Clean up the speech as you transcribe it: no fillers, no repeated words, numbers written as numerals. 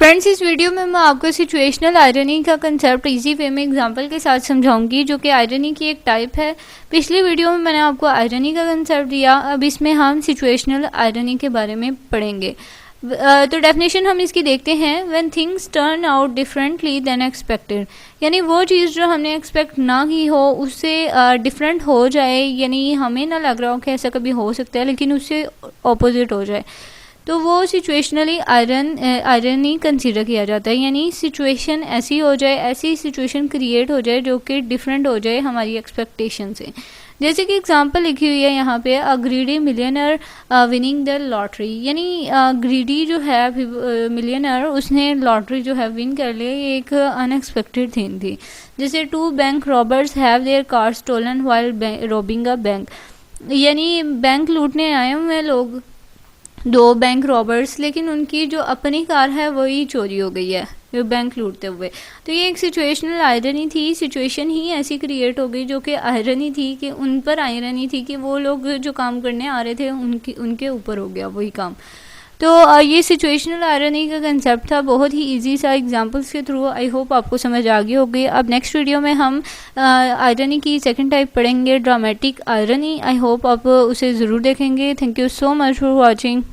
Friends, इस video में मैं आपको सिचुएशनल आयरनी का कंसेप्ट इजी वे में एग्जांपल के साथ समझाऊंगी, जो कि आयरनी की एक टाइप है। पिछली वीडियो में मैंने आपको आयरनी का कंसेप्ट दिया, अब इसमें हम सिचुएशनल आयरनी के बारे में पढ़ेंगे। तो डेफिनेशन हम इसकी देखते हैं। When things turn out differently then expected, यानी वो चीज़ जो हमने एक्सपेक्ट ना की हो उससे डिफरेंट हो जाए, यानी हमें ना लग रहा हो कि ऐसा कभी हो सकता है लेकिन उससे ऑपोजिट हो जाए, तो वो सिचुएशनली आयरनी कंसीडर किया जाता है। यानी सिचुएशन ऐसी हो जाए, ऐसी सिचुएशन क्रिएट हो जाए जो कि डिफरेंट हो जाए हमारी एक्सपेक्टेशन से। जैसे कि एग्जांपल लिखी हुई है यहाँ पे, a greedy millionaire winning the lottery, यानी ग्रीडी जो है मिलियनर, उसने लॉटरी जो है विन कर लिया। ये एक अनएक्सपेक्टेड थिंग थी। जैसे two bank robbers have their car stolen while robbing a bank, यानी बैंक लूटने आए हुए लोग, दो बैंक रॉबर्स, लेकिन उनकी जो अपनी कार है वही चोरी हो गई है बैंक लूटते हुए। तो ये एक सिचुएशनल आयरनी थी, सिचुएशन ही ऐसी क्रिएट हो गई जो कि आयरनी थी, कि उन पर आयरनी थी कि वो लोग जो काम करने आ रहे थे उनके ऊपर हो गया वही काम। तो ये सिचुएशनल आयरनी का कंसेप्ट था, बहुत ही इजी सा एग्जांपल्स के थ्रू। आई होप आपको समझ आ गई होगी। अब नेक्स्ट वीडियो में हम आयरनी की सेकंड टाइप पढ़ेंगे, ड्रामेटिक आयरनी। आई होप आप उसे ज़रूर देखेंगे। Thank you so much for watching.